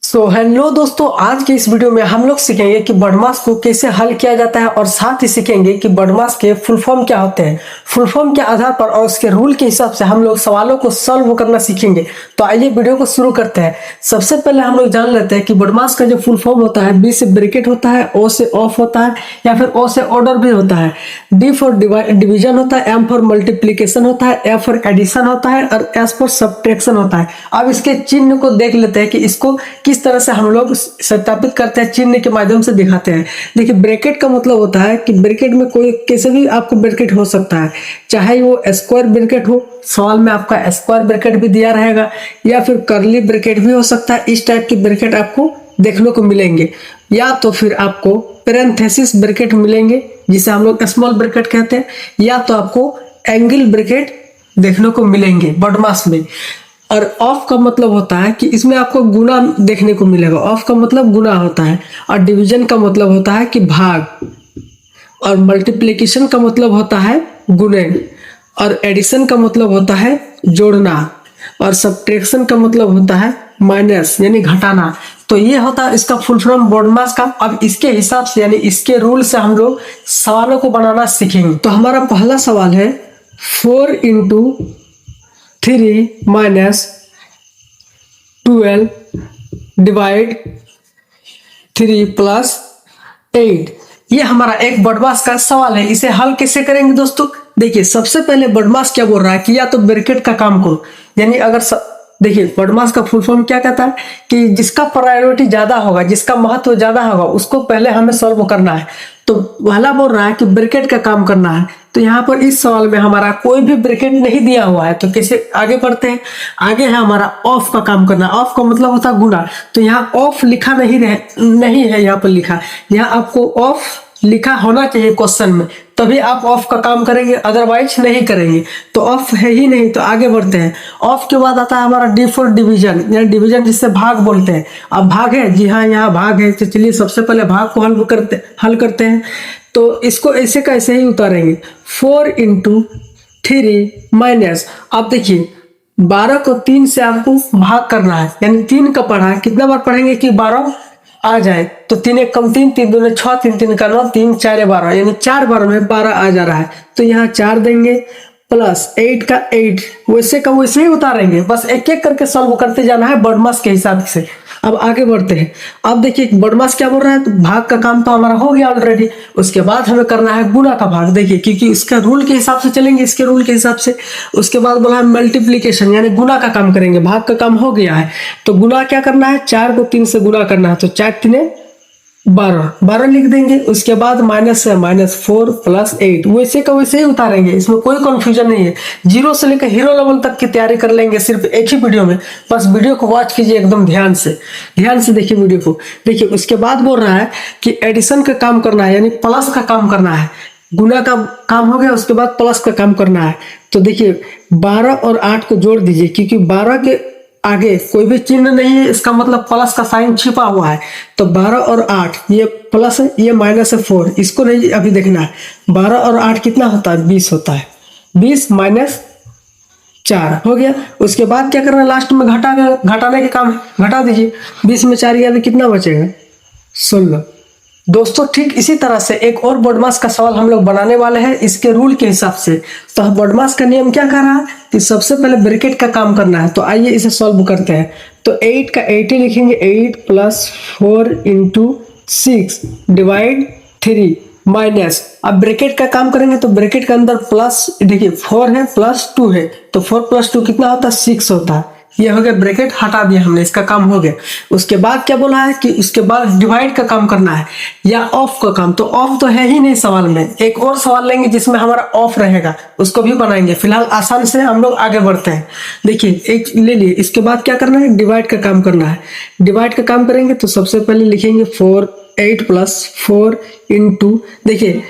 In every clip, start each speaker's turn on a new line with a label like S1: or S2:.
S1: Hello दोस्तों, आज के इस वीडियो में हम लोग सीखेंगे कि BODMAS को कैसे हल किया जाता है और साथ ही सीखेंगे कि BODMAS के फुल फॉर्म क्या होते हैं। फुल फॉर्म के आधार पर और उसके रूल के हिसाब से हम लोग सवालों को सॉल्व करना सीखेंगे। तो आइए वीडियो को शुरू करते हैं। सबसे पहले हम लोग जान लेते हैं कि BODMAS का जो फुल फॉर्म होता है, B से ब्रैकेट होता है, O से ऑफ होता है या फिर O से ऑर्डर भी होता है, D फॉर डिवीजन होता है, M फॉर मल्टीप्लीकेशन होता है, F फॉर एडिशन होता है और S फॉर सब्ट्रैक्शन होता है। अब इसके चिन्ह को देख लेते हैं कि इसको किस तरह से हम लोग सत्यापित करते हैं, चिन्ह के माध्यम से दिखाते हैं। देखिए, ब्रैकेट का मतलब होता है कि ब्रैकेट में कोई कैसे भी आपको ब्रैकेट हो सकता है, चाहे वो स्क्वायर ब्रैकेट हो, सवाल में आपका स्क्वायर ब्रैकेट भी दिया रहेगा, या फिर कर्ली ब्रैकेट भी हो सकता है। इस टाइप की ब्रैकेट आपको देखने को मिलेंगे, या तो फिर आपको पैरेंथेसिस ब्रैकेट मिलेंगे जिसे हम लोग स्मॉल ब्रैकेट कहते हैं, या तो आपको एंगल ब्रैकेट देखने को मिलेंगे BODMAS में। और ऑफ का मतलब होता है कि इसमें आपको गुना देखने को मिलेगा। ऑफ का मतलब गुना होता है, और डिवीजन का मतलब होता है कि भाग, और मल्टीप्लिकेशन का मतलब होता है गुणे, और एडिशन का मतलब होता है जोड़ना, और सब्ट्रैक्शन का मतलब होता है माइनस यानी घटाना। तो ये होता है इसका फुल फॉर्म BODMAS का। अब इसके हिसाब से यानी इसके रूल से हम लोग सवालों को बनाना सीखेंगे। तो हमारा पहला सवाल है 4 इंटू 3 माइनस 12 डिवाइड 3 प्लस 8। ये हमारा एक BODMAS का सवाल है। इसे हल कैसे करेंगे दोस्तों? देखिए, सबसे पहले BODMAS क्या बोल रहा है कि या तो ब्रैकेट का काम करो, यानी अगर देखिए, BODMAS का फुल फॉर्म क्या कहता है कि जिसका प्रायोरिटी ज्यादा होगा, जिसका महत्व ज्यादा होगा, उसको पहले हमें सॉल्व करना है। तो पहला बोल रहा है कि ब्रैकेट का काम करना है। तो यहाँ पर इस सवाल में हमारा कोई भी ब्रैकेट नहीं दिया हुआ है, तो कैसे आगे बढ़ते हैं? आगे है हमारा ऑफ का काम करना। ऑफ का मतलब होता है गुना। तो यहाँ ऑफ लिखा नहीं है, यहाँ पर लिखा, यहाँ आपको ऑफ लिखा होना चाहिए क्वेश्चन में, तभी आप ऑफ का काम करेंगे, अदरवाइज नहीं करेंगे। तो ऑफ है ही नहीं, तो आगे बढ़ते हैं। ऑफ के बाद आता है हमारा डी फॉर डिवीजन, यानी डिवीजन जिससे भाग बोलते हैं। अब भाग है, जी हाँ, यहाँ भाग है। तो चलिए सबसे पहले भाग को हल करते हैं। तो इसको ऐसे का ऐसे ही उतारेंगे। 4 इंटू 3 माइनस, आप देखिए 12 को 3 से आपको भाग करना है, यानी 3 का पढ़ा है, कितना बार पढ़ेंगे कि 12 आ जाए। तो 3 एक कम 3, 3 दूने 6, 3 3 का 9, 3 4 12, यानी 4 बार में 12 आ जा रहा है। तो यहाँ 4 देंगे प्लस 8 का 8, वैसे का वैसे ही उतारेंगे। बस एक एक करके सॉल्व करते जाना है BODMAS के हिसाब से। अब आगे बढ़ते हैं। अब देखिए BODMAS क्या बोल रहा है, तो भाग का काम तो हमारा हो गया ऑलरेडी। उसके बाद हमें करना है गुना का भाग। देखिए, क्योंकि इसका रूल के हिसाब से चलेंगे, इसके रूल के हिसाब से। उसके बाद बोला है मल्टीप्लीकेशन, यानी गुना का काम करेंगे। भाग का काम हो गया है, तो गुना क्या करना है, 4 को 3 से गुना करना है। तो 4 3 12 लिख देंगे। उसके बाद माइनस है, -4 प्लस 8, वैसे का वैसे ही उतारेंगे, इसमें कोई कंफ्यूजन नहीं है। 0 से लेकर हीरो लेवल तक की तैयारी कर लेंगे सिर्फ एक ही वीडियो में। बस वीडियो को वॉच कीजिए एकदम ध्यान से देखिए वीडियो को। देखिए, उसके बाद बोल रहा है कि एडिशन का काम करना है, यानी प्लस का काम करना है। गुना का काम हो गया, उसके बाद प्लस का काम करना है। तो देखिए 12 और 8 को जोड़ दीजिए, क्योंकि 12 के आगे कोई भी चिन्ह नहीं है, इसका मतलब प्लस का साइन छिपा हुआ है। तो 12 और 8, ये प्लस है, ये माइनस है 4, इसको नहीं अभी देखना है। 12 और 8 कितना होता है, 20 होता है। 20 माइनस 4 हो गया। उसके बाद क्या करना है, लास्ट में घटाने के काम है, घटा दीजिए। 20 में 4 गया तो कितना बचेगा, 16। दोस्तों, ठीक इसी तरह से एक और BODMAS का सवाल हम लोग बनाने वाले हैं इसके रूल के हिसाब से। तो BODMAS का नियम क्या कह रहा है कि सबसे पहले ब्रैकेट का काम करना है। तो आइए इसे सॉल्व करते हैं। तो 8 का 8 ही लिखेंगे, 8 प्लस 4 इंटू 6 डिवाइड 3 माइनस। अब ब्रैकेट का काम करेंगे, तो ब्रैकेट के अंदर प्लस, देखिए 4 है प्लस 2 है, तो 4 प्लस 2 कितना होता है, 6 होता है। ये हो गया, ब्रैकेट हटा दिया हमने, इसका काम हो गया। उसके बाद क्या बोला है कि उसके बाद डिवाइड का काम करना है या ऑफ का काम। तो ऑफ तो है ही नहीं सवाल में, एक और सवाल लेंगे जिसमें हमारा ऑफ रहेगा, उसको भी बनाएंगे। फिलहाल आसान से हम लोग आगे बढ़ते हैं। देखिए, एक ले लिए, इसके बाद क्या करना है, डिवाइड का काम करना है। डिवाइड का काम करेंगे तो सबसे पहले लिखेंगे 8 प्लस 4 इंटू, देखिए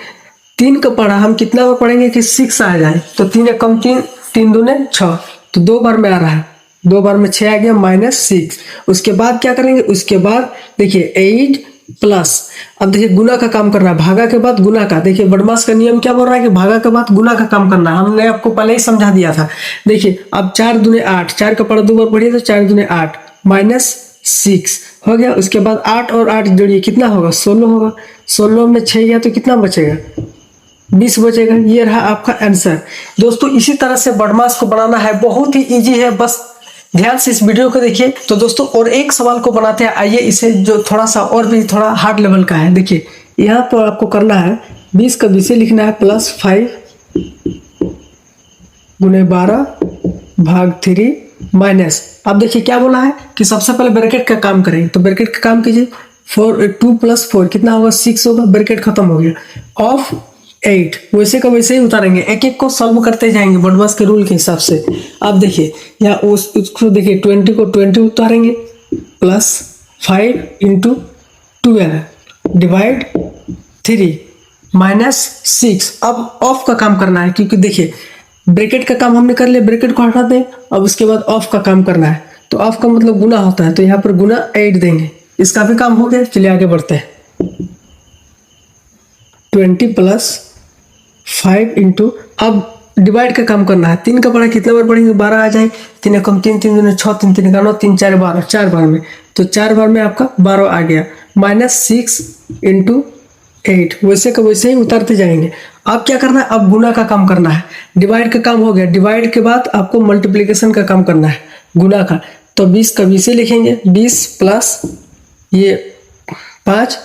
S1: 3 का पढ़ा हम कितना बार पढ़ेंगे कि 6 आ जाए। तो 3 एक कम 3, 3 दूने 6, तो 2 बार में आ रहा है, 2 बार में 6 आ गया, -6। उसके बाद क्या करेंगे, उसके बाद देखिए 8 प्लस, अब देखिए गुना का काम करना है, भागा के बाद गुना का। देखिए BODMAS का नियम क्या बोल रहा है कि भागा के बाद गुना का काम करना है, हमने आपको पहले ही समझा दिया था। देखिए अब 4 दूने 8, 4 का पढ़ा 2 बार पढ़िए, तो 4 दूने 8 -6 हो हो गया। उसके बाद 8 और 8 जोड़िए कितना होगा, 16 होगा। 16 में 6 गया तो कितना बचेगा, 20 बचेगा। ये रहा आपका आंसर। दोस्तों इसी तरह से बॉडमास को बनाना है, बहुत ही इजी है, बस ध्यान से इस वीडियो को देखिए। तो दोस्तों और एक सवाल को बनाते हैं, आइए इसे जो थोड़ा सा और भी थोड़ा हार्ड लेवल का है। देखिए यहाँ पर आपको करना है 20 का 20 लिखना है प्लस 5 गुने 12 भाग 3 माइनस। अब देखिए क्या बोला है कि सबसे पहले ब्रैकेट का काम करेंगे, तो ब्रैकेट का काम कीजिए। 2 + 4 कितना होगा, 6 होगा। ब्रैकेट खत्म हो गया। ऑफ 8 वैसे का वैसे ही उतारेंगे, एक एक को सॉल्व करते जाएंगे बॉडमास के रूल के हिसाब से। अब देखिए यहाँ उसको देखिए 20 को 20 उतारेंगे प्लस 5 × 12 डिवाइड 3 माइनस 6। अब ऑफ का काम करना है, क्योंकि देखिए ब्रैकेट का काम हमने कर लिया, ब्रैकेट को हटा दें। अब उसके बाद ऑफ का काम करना है, तो ऑफ का मतलब गुना होता है, तो यहाँ पर गुना 8 देंगे। इसका भी काम हो गया। चलिए आगे बढ़ते हैं। 20 + 5 × अब डिवाइड का काम करना है। 3 का पढ़ा कितने बार पढ़ेंगे, 12 आ जाए। 3 × 3 3 × 6 3 3 9 3 4 12, 4 बार में, तो 4 बार में आपका 12 आ गया। माइनस 6 × 8 वैसे का वैसे ही उतारते जाएंगे। अब क्या करना है, अब गुना का काम करना है। डिवाइड का काम हो गया, डिवाइड के बाद आपको मल्टीप्लिकेशन का काम करना है, गुना का। तो 20 का 20 लिखेंगे, 20 प्लस ये 5।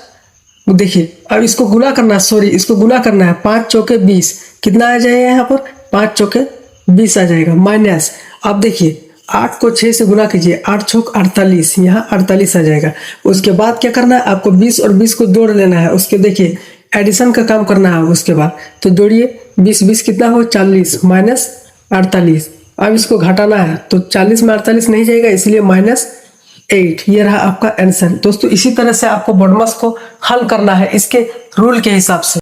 S1: देखिए अब इसको गुना करना है, सॉरी इसको गुना करना है। 5 चौके 20 कितना आ जाएगा, यहाँ पर 5 चौके 20 आ जाएगा। माइनस अब देखिए 8 को 6 से गुना कीजिए, 8 चौक 48, यहाँ 48 आ जाएगा। उसके बाद क्या करना है, आपको 20 और 20 को जोड़ लेना है। उसके देखिए एडिशन का काम करना है उसके बाद, तो जोड़िए 20 20 कितना हो, 40 माइनस 48। अब इसको घटाना है, तो 40 में 48 नहीं जाएगा, इसलिए -8। ये रहा आपका आंसर। दोस्तों इसी तरह से आपको बॉडमास को हल करना है इसके रूल के हिसाब से।